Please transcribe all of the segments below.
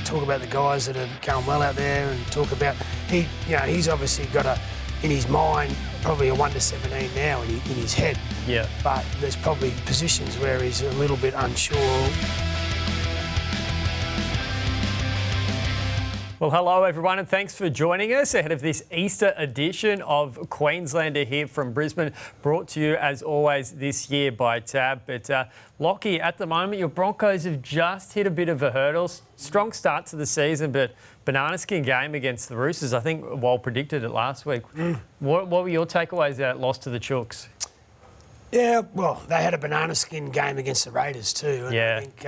talk about the guys that are going well out there and talk about he's obviously got in his mind probably a 1 to 17 now in his head. Yeah. But there's probably positions where he's a little bit unsure. Well, hello everyone, and thanks for joining us ahead of this Easter edition of Queenslander here from Brisbane, brought to you as always this year by Tab. But Locky, at the moment, your Broncos have just hit a bit of a hurdle. Strong start to the season, but banana skin game against the Roosters. I think Wally predicted it last week. What were your takeaways of that loss to the Chooks? Yeah, well, they had a banana skin game against the Raiders too. And yeah. I think,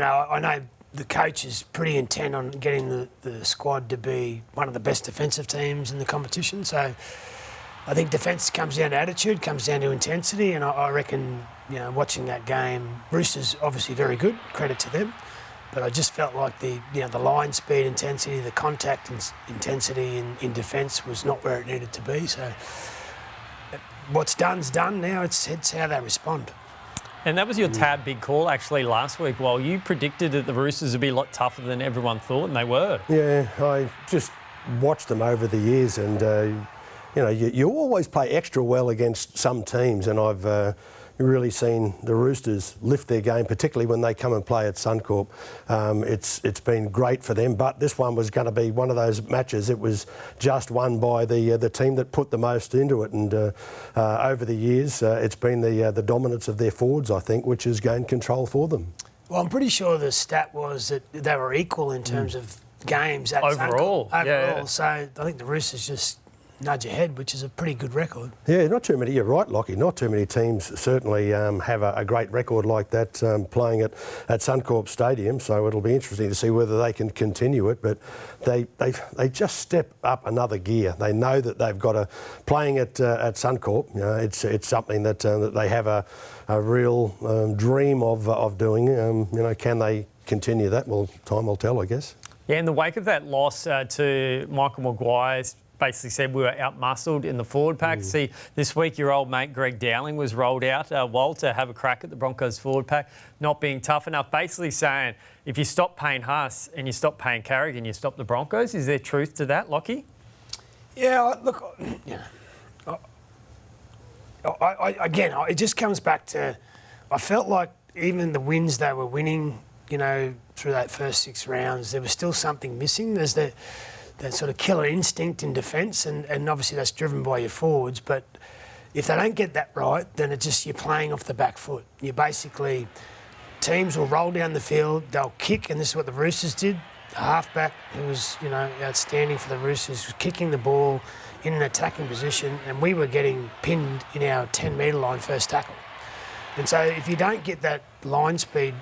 I know the coach is pretty intent on getting the squad to be one of the best defensive teams in the competition. So I think defence comes down to attitude, comes down to intensity, and I reckon, watching that game, Roosters obviously very good, credit to them, but I just felt like the line speed intensity, the contact intensity in defence was not where it needed to be. So what's done's done now. It's how they respond. And that was your Tab big call actually last week. While you predicted that the Roosters would be a lot tougher than everyone thought, and they were. Yeah, I just watched them over the years, and you always play extra well against some teams, and I've really seen the Roosters lift their game, particularly when they come and play at Suncorp. It's been great for them, but this one was going to be one of those matches. It was just won by the team that put the most into it, and over the years, it's been the dominance of their forwards, I think, which has gained control for them. Well, I'm pretty sure the stat was that they were equal in terms of games at overall. Suncorp. Yeah. So I think the Roosters just nudge ahead, which is a pretty good record. Yeah, not too many. You're right, Locky. Not too many teams certainly have a great record like that playing at Suncorp Stadium. So it'll be interesting to see whether they can continue it. But they just step up another gear. They know that they've got playing at Suncorp. It's something that they have a real dream of doing. Can they continue that? Well, time will tell, I guess. Yeah, in the wake of that loss to Michael Maguire, basically said we were out-muscled in the forward pack. See, this week your old mate Greg Dowling was rolled out, Walter, have a crack at the Broncos forward pack, not being tough enough, basically saying if you stop paying Haas and you stop paying Carrigan, you stop the Broncos. Is there truth to that, Locky? Yeah, look, it just comes back to, I felt like even the wins they were winning, through that first 6 rounds, there was still something missing. There's that sort of killer instinct in defence, and obviously that's driven by your forwards. But if they don't get that right, then it's just you're playing off the back foot. You basically, teams will roll down the field, they'll kick, and this is what the Roosters did. The halfback, who was outstanding for the Roosters, was kicking the ball in an attacking position, and we were getting pinned in our 10-metre line first tackle. And so if you don't get that line speed,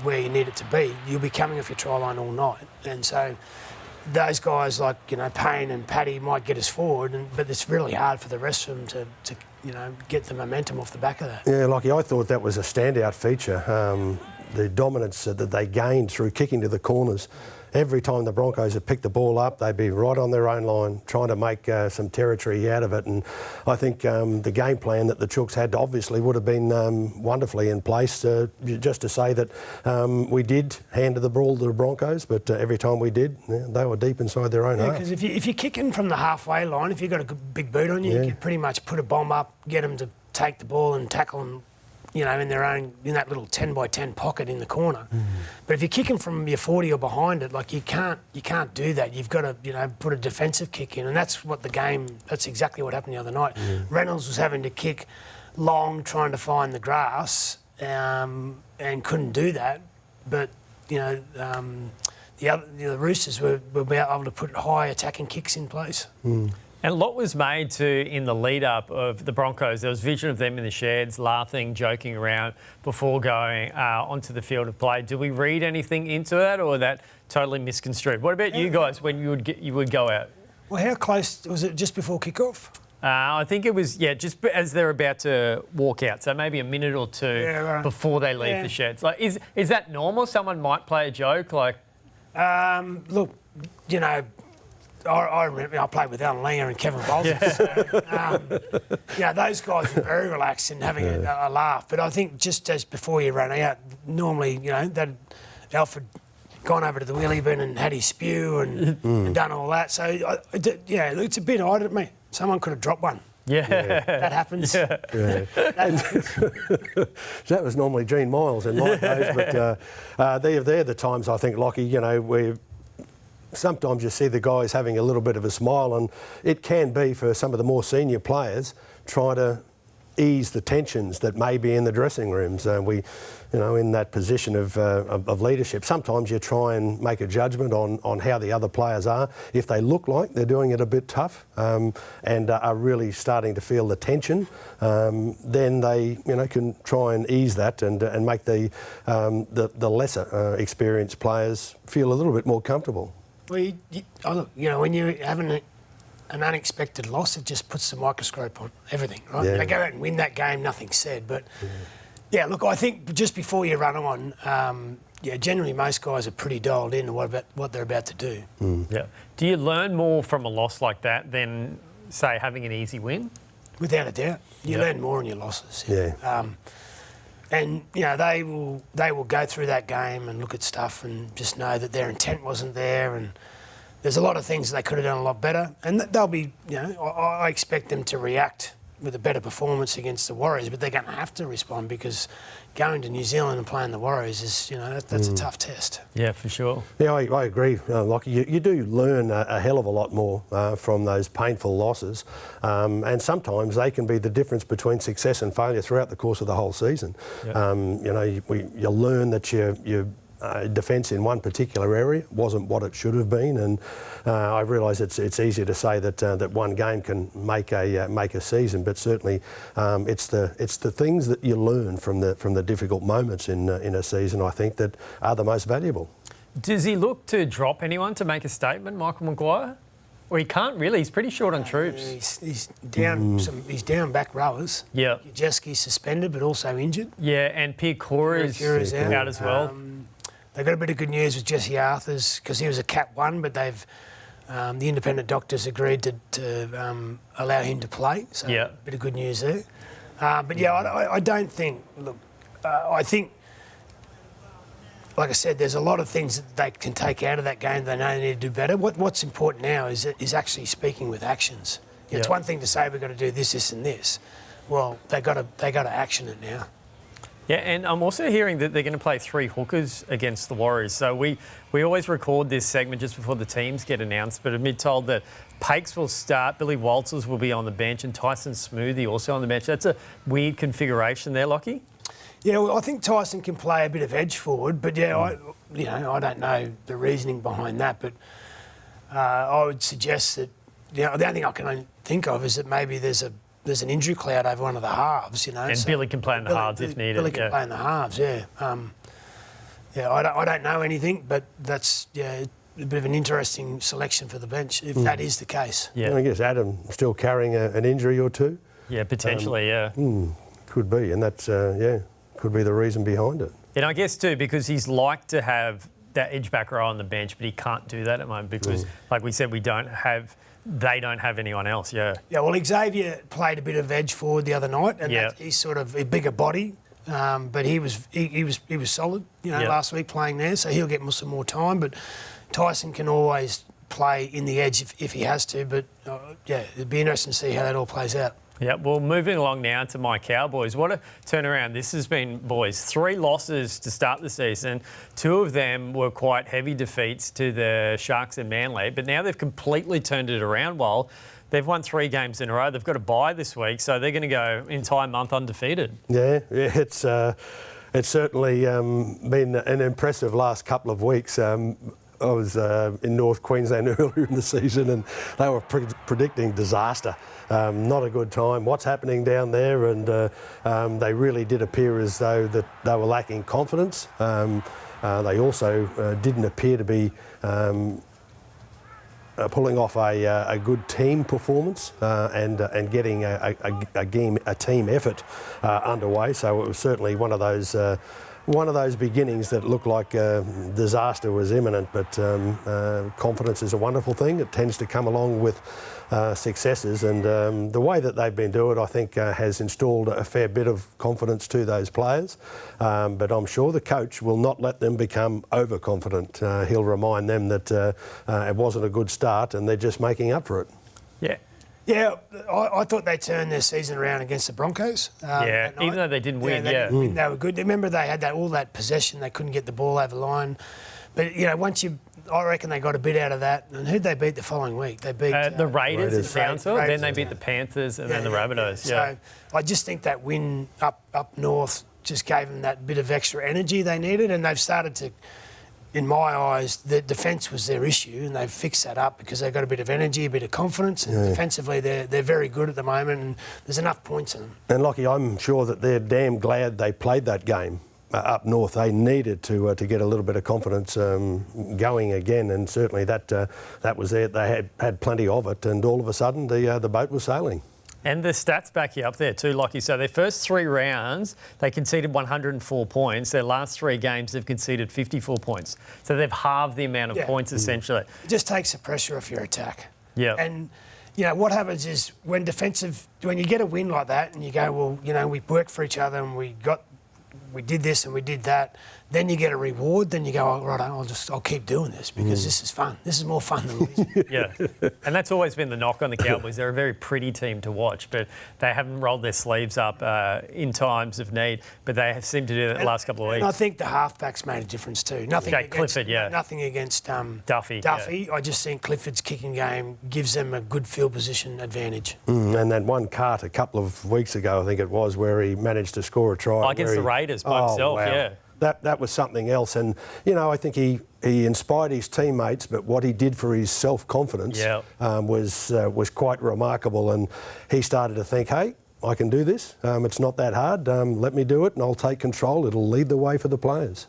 where you need it to be, you'll be coming off your try line all night. And so those guys like, Payne and Paddy might get us forward, but it's really hard for the rest of them to get the momentum off the back of that. Yeah, Locky, I thought that was a standout feature. The dominance that they gained through kicking to the corners. Every time the Broncos had picked the ball up, they'd be right on their own line, trying to make some territory out of it. And I think the game plan that the Chooks had obviously would have been wonderfully in place, just to say that we did hand the ball to the Broncos, but every time we did, they were deep inside their own half. Because if you're kicking from the halfway line, if you've got a big boot on you, you can pretty much put a bomb up, get them to take the ball and tackle them, in that little 10 by 10 pocket in the corner. But if you're kicking from your 40 or behind it, like you can't do that. You've got to, put a defensive kick in, and that's exactly what happened the other night. Reynolds was having to kick long, trying to find the grass, and couldn't do that. But the Roosters were able to put high attacking kicks in place. And a lot was made in the lead-up of the Broncos. There was vision of them in the sheds, laughing, joking around before going onto the field of play. Do we read anything into that, or that totally misconstrued? What about you guys when you would go out? Well, how close was it? Just before kick-off? I think it was, just as they're about to walk out, so maybe a minute or two before they leave the sheds. Like, is that normal? Someone might play a joke, like... Look, I remember I played with Alan Langer and Kevin Bolters. Those guys were very relaxed and having a laugh. But I think just as before you run out, normally, that Alfred gone over to the wheelie bin and had his spew and done all that. So, it's a bit odd at me. Someone could have dropped one. Yeah. That happens. Yeah. That was normally Gene Miles in my days, but they're the times, I think, Locky, where sometimes you see the guys having a little bit of a smile, and it can be for some of the more senior players trying to ease the tensions that may be in the dressing rooms. In that position of leadership, sometimes you try and make a judgment on how the other players are. If they look like they're doing it a bit tough and are really starting to feel the tension, then they can try and ease that and make the lesser experienced players feel a little bit more comfortable. Well, when you're having an unexpected loss, it just puts the microscope on everything, right? Yeah. They go out and win that game, nothing's said. But, look, I think just before you run on, generally most guys are pretty dialed in to what they're about to do. Yeah. Do you learn more from a loss like that than, say, having an easy win? Without a doubt. You learn more in your losses. Yeah. And, they will go through that game and look at stuff and just know that their intent wasn't there, and there's a lot of things they could have done a lot better. And they'll be, I expect them to react with a better performance against the Warriors, but they're going to have to respond, because going to New Zealand and playing the Warriors is, that's a tough test. Yeah, for sure. Yeah, I agree, Locky. You do learn a hell of a lot more from those painful losses, and sometimes they can be the difference between success and failure throughout the course of the whole season. Yep. You learn that your defence in one particular area wasn't what it should have been, and I realise it's easier to say that one game can make a season, but certainly it's the things that you learn from the difficult moments in a season, I think, that are the most valuable. Does he look to drop anyone to make a statement, Michael Maguire? Well, he can't really. He's pretty short on troops. He's down. He's down back rowers. Yeah. Jeski's suspended, but also injured. Yeah, and Piakura is out as well. They've got a bit of good news with Jesse Arthurs, because he was a Cat 1, but they've the independent doctors agreed to allow him to play. So a bit of good news there. I don't think. Look, I think, like I said, there's a lot of things that they can take out of that game. They know they need to do better. What's important now is actually speaking with actions. It's one thing to say we've got to do this, this, and this. Well, they got to action it now. Yeah, and I'm also hearing that they're going to play 3 hookers against the Warriors. So we always record this segment just before the teams get announced, but I've been told that Pakes will start, Billy Walters will be on the bench, and Tyson Smoothie also on the bench. That's a weird configuration there, Locky. Yeah, well, I think Tyson can play a bit of edge forward, but I don't know the reasoning behind that, but I would suggest that the only thing I can think of is that maybe there's an injury cloud over one of the halves, And so Billy can play in the halves if needed. Billy can play in the halves, I don't know anything, but that's a bit of an interesting selection for the bench if that is the case. Yeah, I guess Adam still carrying an injury or two. Yeah, potentially. Could be, and that's could be the reason behind it. And I guess too, because he's like to have that edge back row on the bench, but he can't do that at the moment because, like we said, they don't have anyone else. Yeah. Yeah. Well, Xavier played a bit of edge forward the other night, and he's sort of a bigger body, but he was solid. Last week playing there, so he'll get some more time. But Tyson can always play in the edge if he has to. But it'd be interesting to see how that all plays out. Yeah, well, moving along now to my Cowboys. What a turnaround this has been, boys. 3 losses to start the season. 2 of them were quite heavy defeats to the Sharks and Manly, but now they've completely turned it around. While they've won 3 games in a row. They've got a bye this week, so they're going to go entire month undefeated. Yeah, it's certainly been an impressive last couple of weeks. I was in North Queensland earlier in the season, and they were predicting disaster. Not a good time. What's happening down there? And they really did appear as though that they were lacking confidence. They also didn't appear to be pulling off a good team performance and getting a team effort underway. So it was certainly one of those one of those beginnings that looked like disaster was imminent, but confidence is a wonderful thing. It tends to come along with successes, and the way that they've been doing it, I think, has installed a fair bit of confidence to those players. But I'm sure the coach will not let them become overconfident. He'll remind them that it wasn't a good start and they're just making up for it. Yeah. Yeah, I thought they turned their season around against the Broncos. Even though they didn't win, they didn't win, they were good. Remember, they had all that possession. They couldn't get the ball over the line. But, I reckon they got a bit out of that. And who'd they beat the following week? They beat the Raiders at Townsville. Then they beat yeah. the Panthers and then the Rabbitohs. Yeah. So I just think that win up north just gave them that bit of extra energy they needed, and they've started to. In my eyes, the defence was their issue, and they've fixed that up because they've got a bit of energy, a bit of confidence, and defensively they're very good at the moment, and there's enough points in them. And Locky, I'm sure that they're damn glad they played that game up north. They needed to get a little bit of confidence going again, and certainly that was there. They had plenty of it, and all of a sudden the boat was sailing. And the stats back you up there too, Locky. So their first 3 rounds, they conceded 104 points. Their last 3 games, they've conceded 54 points. So they've halved the amount of points, essentially. It just takes the pressure off your attack. Yeah. And, what happens is when you get a win like that and you go, well, we worked for each other and we did this and we did that, then you get a reward, then you go, oh, right, I'll keep doing this because this is fun. This is more fun than losing. Yeah. And that's always been the knock on the Cowboys. They're a very pretty team to watch, but they haven't rolled their sleeves up in times of need, but they have seemed to do that the last couple of weeks. And I think the halfbacks made a difference too. Nothing against Clifford, Nothing against Duffy. Yeah. I just think Clifford's kicking game gives them a good field position advantage. And that one cart a couple of weeks ago, I think it was, where he managed to score a try. Against the Raiders by himself, wow. yeah. That was something else. And, I think he inspired his teammates, but what he did for his self-confidence was quite remarkable. And he started to think, hey, I can do this. It's not that hard. Let me do it and I'll take control. It'll lead the way for the players.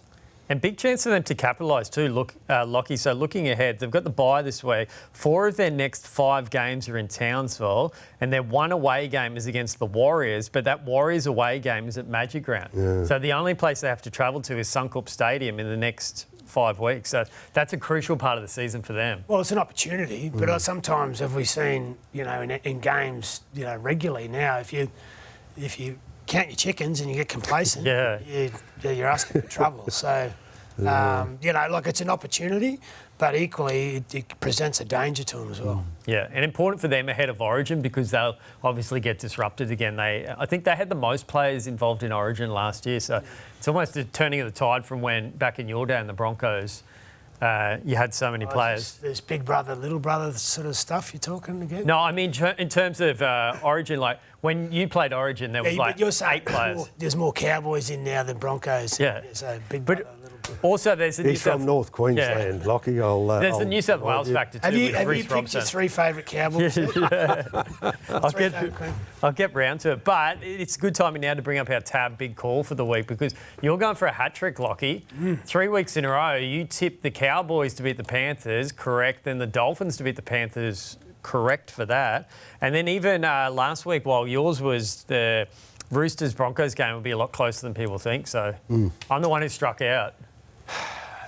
And big chance for them to capitalise too, Locky. So looking ahead, they've got the bye this week. 4 of their next 5 games are in Townsville, and their one away game is against the Warriors, but that Warriors away game is at Magic Ground. Yeah. So the only place they have to travel to is Suncorp Stadium in the next 5 weeks. So that's a crucial part of the season for them. Well, it's an opportunity, but sometimes have we seen, in games, regularly now, if you count your chickens and you get complacent, you're asking for trouble. So, it's an opportunity, but equally it presents a danger to them as well. Yeah, and important for them ahead of Origin because they'll obviously get disrupted again. I think they had the most players involved in Origin last year, so it's almost a turning of the tide from when back in your day in the Broncos. You had so many players. There's big brother, little brother sort of stuff you're talking again? No, I mean in terms of Origin, like when you played Origin, there was like 8 players. There's more Cowboys in now than Broncos. Yeah. So big brother, little brother. Also, there's He's from North Queensland, Locky. There's the New South Wales factor too. Have you Reece picked your 3 favourite Cowboys? I'll get round to it. But it's a good timing now to bring up our tab big call for the week because you're going for a hat-trick, Locky. 3 weeks in a row, you tipped the Cowboys to beat the Panthers, correct, then the Dolphins to beat the Panthers, correct for that. And then even last week, while yours was the Roosters-Broncos game, will be a lot closer than people think. So I'm the one who struck out.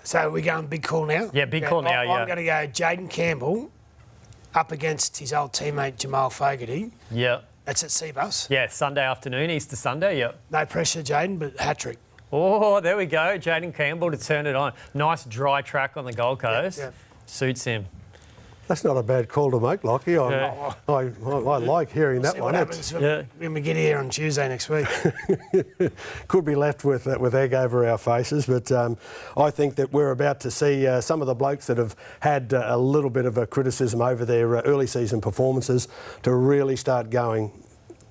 So we're going big call now? Yeah, big call now, I'm going to go Jaden Campbell up against his old teammate Jamal Fogarty. Yeah. That's at Seabus. Yeah, Sunday afternoon, Easter Sunday, yeah. No pressure, Jaden, but hat-trick. Oh, there we go. Jaden Campbell to turn it on. Nice dry track on the Gold Coast. Yeah. Suits him. That's not a bad call to make, Locky. I like hearing that one. What happens when we get here on Tuesday next week? Could be left with egg over our faces, but I think that we're about to see some of the blokes that have had a little bit of a criticism over their early season performances to really start going.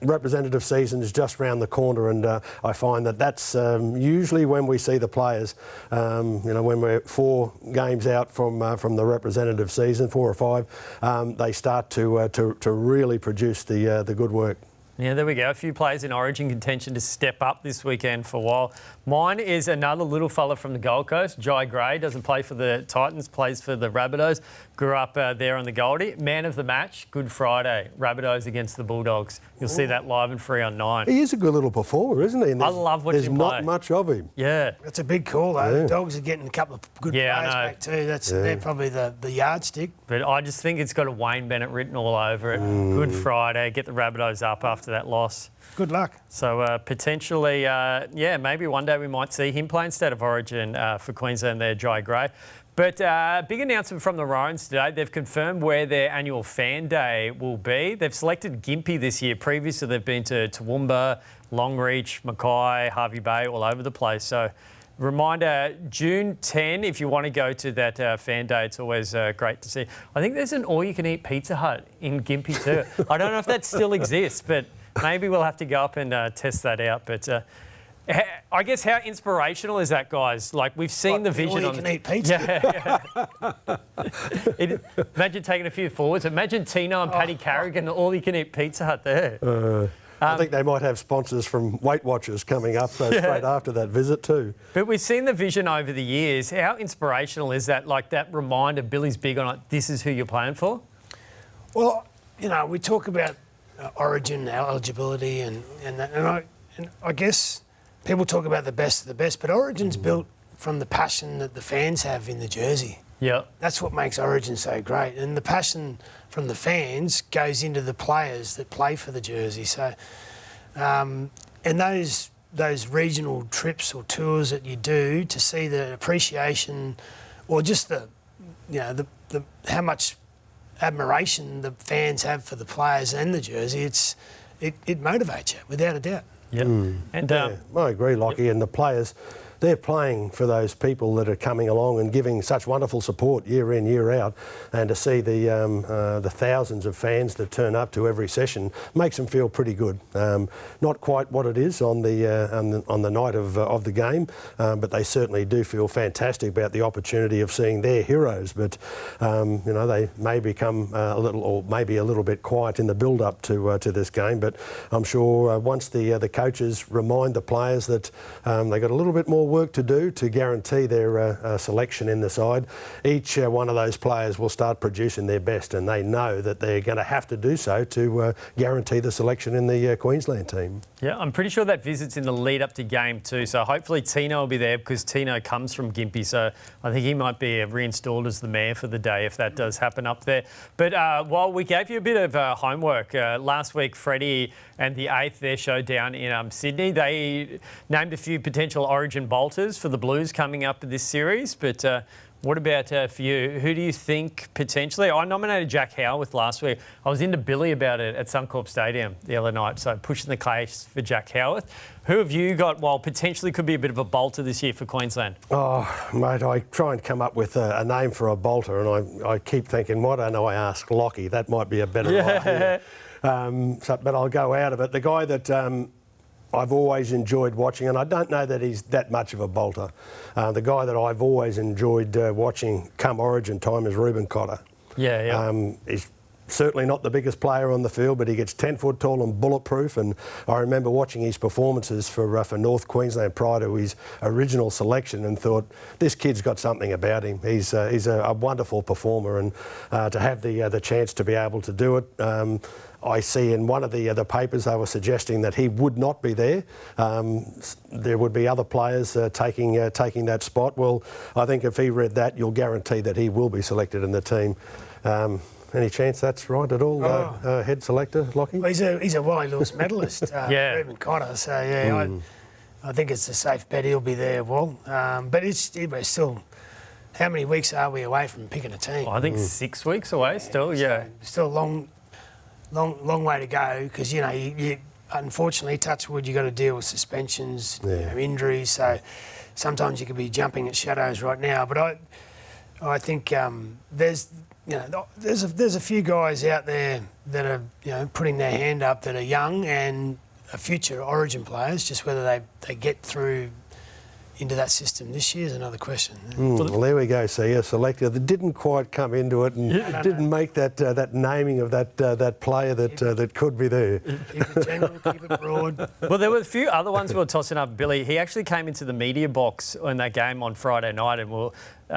Representative season is just round the corner, and I find that's usually when we see the players. When we're 4 games out from the representative season, 4 or 5, they start to really produce the good work. Yeah, there we go. A few players in Origin contention to step up this weekend for a while. Mine is another little fella from the Gold Coast. Jai Gray doesn't play for the Titans, plays for the Rabbitohs. Grew up there on the Goldie. Man of the match, Good Friday. Rabbitohs against the Bulldogs. You'll see that live and free on 9. He is a good little performer, isn't he? I love watching him play. There's not much of him. Yeah. That's a big call, though. Yeah. The Dogs are getting a couple of good players back too. They're probably the yardstick. But I just think it's got a Wayne Bennett written all over it. Good Friday, get the Rabbitohs up after that loss. Good luck. So potentially, maybe one day we might see him play instead of Origin for Queensland there, Jai Gray. But big announcement from the Maroons today. They've confirmed where their annual fan day will be. They've selected Gympie this year. Previously, they've been to Toowoomba, Longreach, Mackay, Hervey Bay, all over the place. So reminder, June 10, if you want to go to that fan day, it's always great to see. I think there's an all-you-can-eat Pizza Hut in Gympie too. I don't know if that still exists, but maybe we'll have to go up and test that out. But I guess how inspirational is that, guys? Like, we've seen the vision on the pizza. Yeah. Imagine taking a few forwards. Imagine Tino and Paddy Carrigan, all-you-can-eat Pizza Hut there. I think they might have sponsors from Weight Watchers coming up straight after that visit too. But we've seen the vision over the years. How inspirational is that? Like, that reminder, Billy's big on it, this is who you're playing for? Well, we talk about Origin eligibility and I guess people talk about the best of the best, but Origin's built from the passion that the fans have in the jersey. Yeah. That's what makes Origin so great. And the passion from the fans goes into the players that play for the jersey. So, and those regional trips or tours that you do to see the appreciation or just the how much admiration the fans have for the players and the jersey, it motivates you, without a doubt. Yeah. And I agree, Locky. And the players, they're playing for those people that are coming along and giving such wonderful support year in, year out. And to see the thousands of fans that turn up to every session makes them feel pretty good. Not quite what it is on the night of the game, but they certainly do feel fantastic about the opportunity of seeing their heroes. But they may become a little bit quiet in the build-up to this game. But I'm sure once the coaches remind the players that they got a little bit more work to do to guarantee their selection in the side, each one of those players will start producing their best, and they know that they're going to have to do so to guarantee the selection in the Queensland team. Yeah, I'm pretty sure that visit's in the lead up to game 2, so hopefully Tino will be there because Tino comes from Gympie, so I think he might be reinstalled as the mayor for the day if that does happen up there. But while we gave you a bit of homework, last week Freddie and the 8th, their show down in Sydney, they named a few potential Origin Bolters for the Blues coming up in this series, but what about for you? Who do you think potentially? I nominated Jack Howarth last week. I was into Billy about it at Suncorp Stadium the other night, so pushing the case for Jack Howarth. Who have you got, potentially could be a bit of a bolter this year for Queensland? Oh, mate, I try and come up with a name for a bolter, and I keep thinking, why don't I ask Locky? That might be a better idea. But I'll go out of it. The guy that I've always enjoyed watching, and I don't know that he's that much of a bolter. The guy that I've always enjoyed watching come Origin time is Reuben Cotter. Yeah. He's certainly not the biggest player on the field, but he gets 10 foot tall and bulletproof. And I remember watching his performances for North Queensland prior to his original selection and thought, this kid's got something about him. He's a wonderful performer, and to have the chance to be able to do it. I see in one of the papers they were suggesting that he would not be there. There would be other players taking that spot. Well, I think if he read that, you'll guarantee that he will be selected in the team. Any chance that's right at all, head selector, Locky? Well, he's a Wally Lewis medalist, Reuben Cotter. So, I think it's a safe bet he'll be there, Wall. But we're still... How many weeks are we away from picking a team? I think 6 weeks away still, yeah. So still a long way to go because, you unfortunately, touch wood, you've got to deal with suspensions, injuries. So sometimes you could be jumping at shadows right now. But I think there's a few guys out there that are, putting their hand up that are young and are future Origin players, just whether they get through into that system this year is another question. Well, there we go. So, yeah, selector that didn't quite come into it and didn't make that naming of that player that could be there. Keep it general, keep it broad. Well, there were a few other ones we were tossing up, Billy. He actually came into the media box in that game on Friday night, and we'll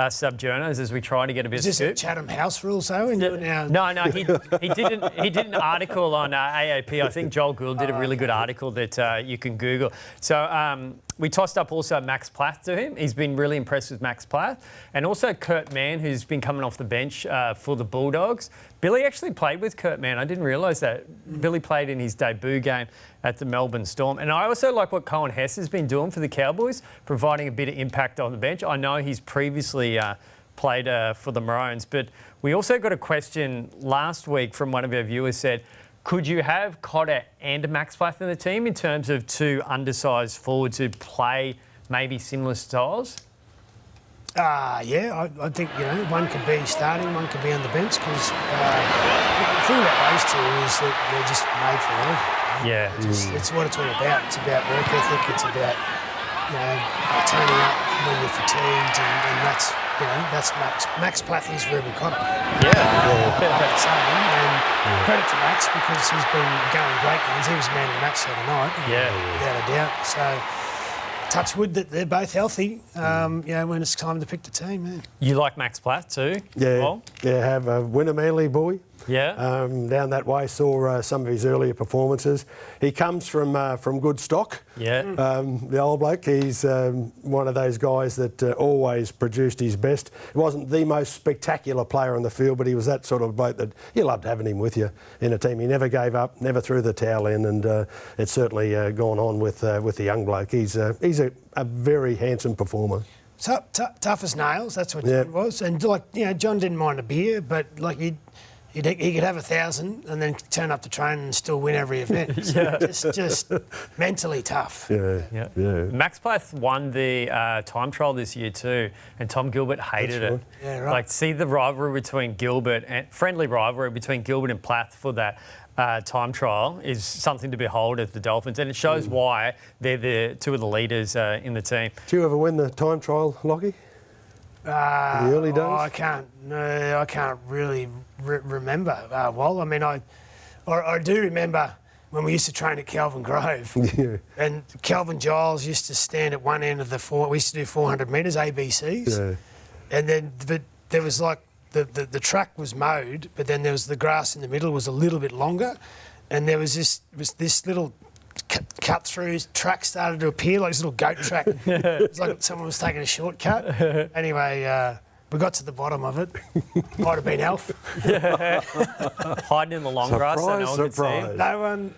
sub-journos as we try to get a bit of Is this scoop. a Chatham House rule, so? And you're now... No, he did an article on AAP. I think Joel Gould did a really good article that you can Google. So we tossed up also Max Plath to him. He's been really impressed with Max Plath. And also Kurt Mann, who's been coming off the bench for the Bulldogs. Billy actually played with Kurt Mann. I didn't realise that. Billy played in his debut game at the Melbourne Storm. And I also like what Cohen Hess has been doing for the Cowboys, providing a bit of impact on the bench. I know he's previously played for the Maroons, but we also got a question last week from one of our viewers said, could you have Cotter and Max Plath in the team in terms of two undersized forwards who play maybe similar styles? Yeah, I think, one could be starting, one could be on the bench because the thing about those two is that they're just made for anything. Yeah. It's what it's all about. It's about work ethic. It's about, turning up when you're fatigued and that's Max Plath is Ruben Cotter. Yeah. Same, and credit to Max because he's been going great games. He was man of the match the other night. Without a doubt. So, touch wood that they're both healthy, when it's time to pick the team. Man. You like Max Plath too? Yeah, Well? have a Winner Manly boy. Yeah. Down that way, saw some of his earlier performances. He comes from good stock. Yeah. The old bloke, he's one of those guys that always produced his best. He wasn't the most spectacular player on the field, but he was that sort of bloke that you loved having him with you in a team. He never gave up, never threw the towel in, and it's certainly gone on with the young bloke. He's a very handsome performer. Tough as nails, that's what John was. And John didn't mind a beer, but he could have 1,000 and then turn up to train and still win every event. So just mentally tough. Yeah. Max Plath won the time trial this year too, and Tom Gilbert hated it. Yeah, right. Like, see the rivalry between Gilbert and friendly rivalry between Gilbert and Plath for that time trial is something to behold at the Dolphins, and it shows why they're the two of the leaders in the team. Did you ever win the time trial, Locky? In the early days? I can't really remember. Well, I mean, I do remember when we used to train at Kelvin Grove, and Kelvin Giles used to stand at one end of the four. We used to do 400 metres ABCs, and then there was like the track was mowed, but then there was the grass in the middle was a little bit longer, and there was this little cut through track started to appear, like this little goat track. It was like someone was taking a shortcut. Anyway, we got to the bottom of it. Might have been Alf. Hiding in the long grass so no one could see him. No one,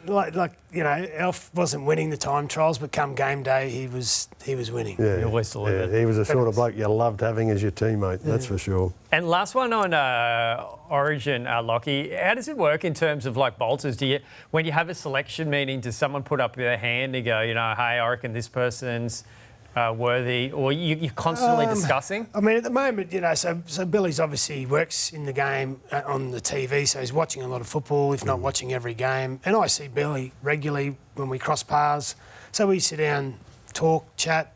Alf wasn't winning the time trials, but come game day, he was winning. Yeah. He always delivered. He was the sort of bloke you loved having as your teammate, that's for sure. And last one on Origin, Locky. How does it work in terms of like bolters? When you have a selection meeting, does someone put up their hand and go, hey, I reckon this person's worthy, or you're constantly discussing? I mean, at the moment, so Billy's obviously works in the game on the TV, so he's watching a lot of football, if not watching every game. And I see Billy regularly when we cross paths. So we sit down, talk, chat,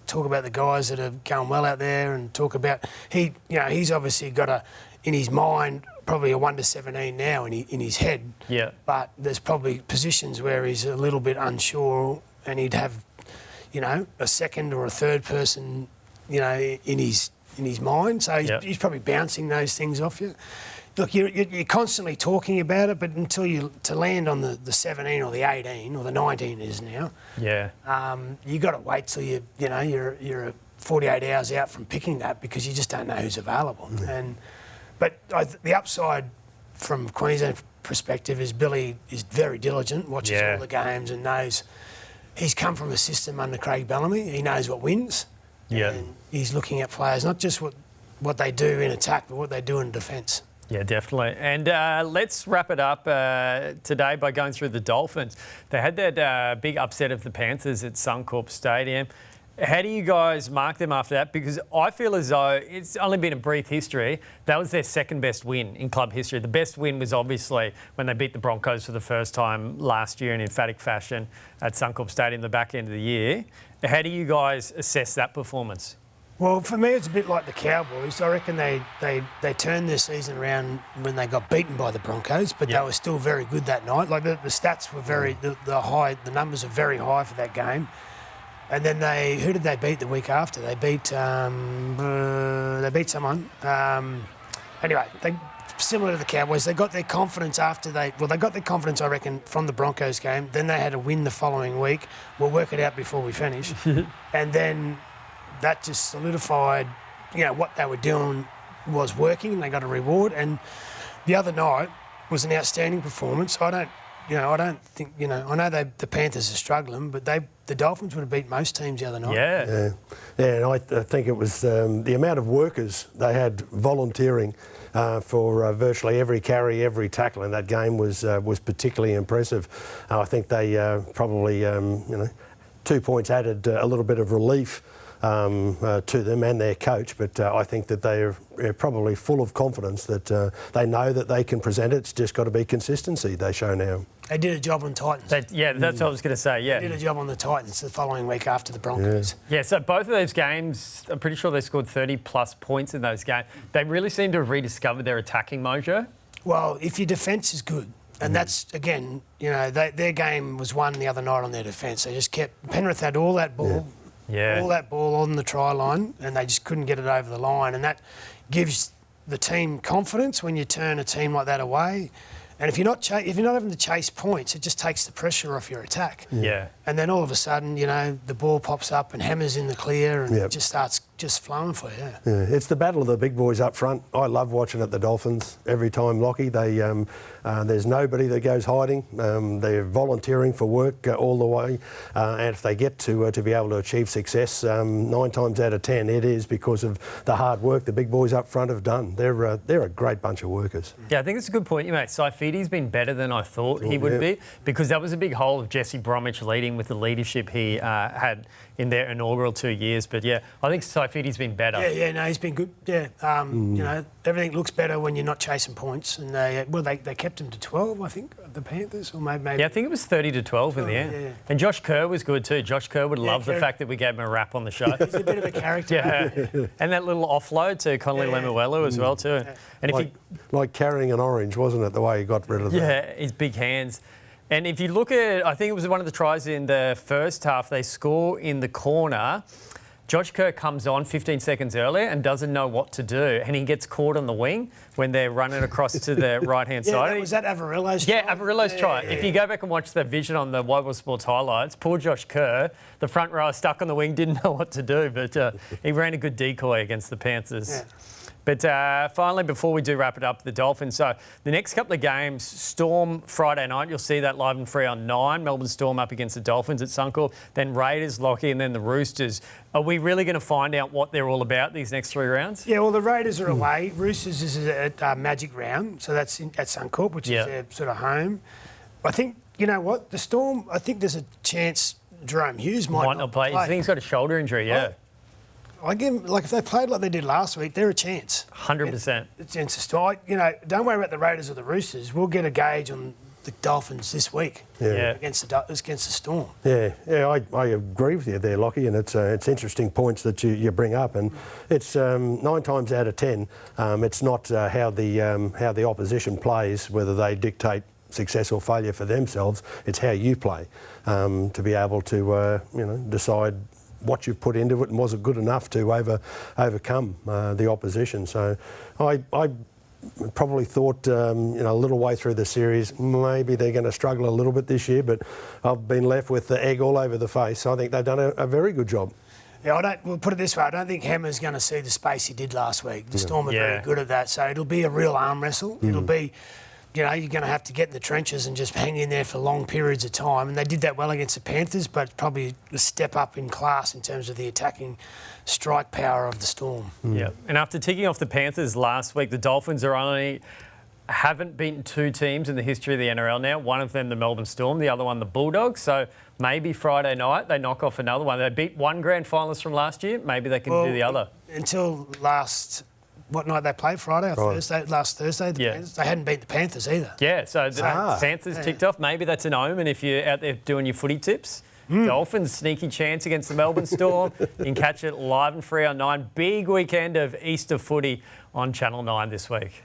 talk about the guys that are going well out there, and talk about he's obviously got in his mind probably a 1 to 17 now in his head. Yeah. But there's probably positions where he's a little bit unsure, and he'd have a second or a third person, in his mind. So he's probably bouncing those things off you. Look, you're constantly talking about it, but until to land on the 17 or the 18 or the 19 is now. Yeah. You got to wait till you're 48 hours out from picking that, because you just don't know who's available. But the upside from Queensland perspective is Billy is very diligent, watches all the games, and knows. He's come from a system under Craig Bellamy. He knows what wins. Yeah. And he's looking at players, not just what they do in attack, but what they do in defence. Yeah, definitely. And let's wrap it up today by going through the Dolphins. They had that big upset of the Panthers at Suncorp Stadium. How do you guys mark them after that? Because I feel as though it's only been a brief history. That was their second best win in club history. The best win was obviously when they beat the Broncos for the first time last year in emphatic fashion at Suncorp Stadium the back end of the year. How do you guys assess that performance? Well, for me, it's a bit like the Cowboys. I reckon they turned their season around when they got beaten by the Broncos, but they were still very good that night. Like the stats were very the numbers are very high for that game. And then who did they beat the week after? They beat someone. Anyway, similar to the Cowboys, they got their confidence after they got their confidence, I reckon, from the Broncos game. Then they had a win the following week. We'll work it out before we finish. And then that just solidified, what they were doing was working, and they got a reward. And the other night was an outstanding performance. I don't think, I know the Panthers are struggling, but the Dolphins would have beat most teams the other night. Yeah, and I think it was the amount of workers they had volunteering for virtually every carry, every tackle in that game was particularly impressive. I think they probably, 2 points added a little bit of relief to them and their coach, but I think that they're probably full of confidence that they know that they can present it. It's just got to be consistency they show now. They did a job on Titans. that's what I was going to say, yeah. They did a job on the Titans the following week after the Broncos. Yeah, so both of those games, I'm pretty sure they scored 30-plus points in those games. They really seem to have rediscovered their attacking mojo. Well, if your defence is good, and that's, again, their game was won the other night on their defence. They just kept... Penrith had all that ball. Yeah. All that ball on the try line, and they just couldn't get it over the line. And that gives the team confidence when you turn a team like that away. And if you're not having to chase points, it just takes the pressure off your attack. Yeah. And then all of a sudden, the ball pops up and hammers in the clear, and it just starts flowing for you. Yeah. It's the battle of the big boys up front. I love watching it, the Dolphins. Every time, Locky, there's nobody that goes hiding. They're volunteering for work all the way. And if they get to be able to achieve success, 9 times out of 10, it is because of the hard work the big boys up front have done. They're a great bunch of workers. Yeah, I think it's a good point you make. Tabuai-Fidow's been better than I thought he would be, because that was a big hole of Jesse Bromwich leading with the leadership he had in their inaugural 2 years. But yeah, I think Tabuai-Fidow's been better. Yeah, he's been good. Yeah, everything looks better when you're not chasing points. And they kept him to 12, I think, the Panthers, or maybe. Yeah, I think it was 30-12 in the end. Yeah. And Josh Kerr was good too. Josh Kerr would love the fact that we gave him a rap on the show. He's a bit of a character. Yeah, and that little offload to Connolly Lemuelu as well too. Yeah. And like carrying an orange, wasn't it, the way he got rid of that? Yeah, his big hands. And if you look at, I think it was one of the tries in the first half, they score in the corner. Josh Kerr comes on 15 seconds earlier and doesn't know what to do, and he gets caught on the wing when they're running across to the right-hand side. Was that Averillo's try? Yeah, Averillo's try. If you go back and watch the vision on the Wide World Sports highlights, poor Josh Kerr, the front row stuck on the wing, didn't know what to do, but he ran a good decoy against the Panthers. Yeah. But finally, before we do wrap it up, the Dolphins. So the next couple of games, Storm Friday night, you'll see that live and free on 9. Melbourne Storm up against the Dolphins at Suncorp. Then Raiders, Locky, and then the Roosters. Are we really going to find out what they're all about these next 3 rounds? Yeah, well, the Raiders are away. Roosters is at Magic Round, so that's at Suncorp, which is their sort of home. I think, you know what, the Storm, I think there's a chance Jerome Hughes might not play. I think he's got a shoulder injury, I give them, if they played like they did last week, they're a chance. 100%. It's a Storm. Don't worry about the Raiders or the Roosters. We'll get a gauge on the Dolphins this week against the Storm. Yeah, I agree with you there, Locky, and it's interesting points that you bring up, and it's 9 times out of 10, it's not how the opposition plays, whether they dictate success or failure for themselves. It's how you play to be able to decide what you've put into it and was it good enough to overcome the opposition. So I probably thought, a little way through the series, maybe they're going to struggle a little bit this year, but I've been left with the egg all over the face. So I think they've done a very good job. Yeah, we'll put it this way, I don't think Hammer's going to see the space he did last week. The Storm are very good at that, so it'll be a real arm wrestle. It'll be... you're going to have to get in the trenches and just hang in there for long periods of time. And they did that well against the Panthers, but probably a step up in class in terms of the attacking strike power of the Storm. Yeah. And after ticking off the Panthers last week, the Dolphins haven't beaten 2 teams in the history of the NRL now. One of them, the Melbourne Storm, the other one, the Bulldogs. So maybe Friday night they knock off another one. They beat one grand finalist from last year. Maybe they can do the other. Until what night they played? Friday or Thursday? Last Thursday, the Panthers. They hadn't beat the Panthers either. Yeah, so the Panthers ticked off. Maybe that's an omen if you're out there doing your footy tips. Dolphins, sneaky chance against the Melbourne Storm. You can catch it live and free on 9. Big weekend of Easter footy on Channel 9 this week.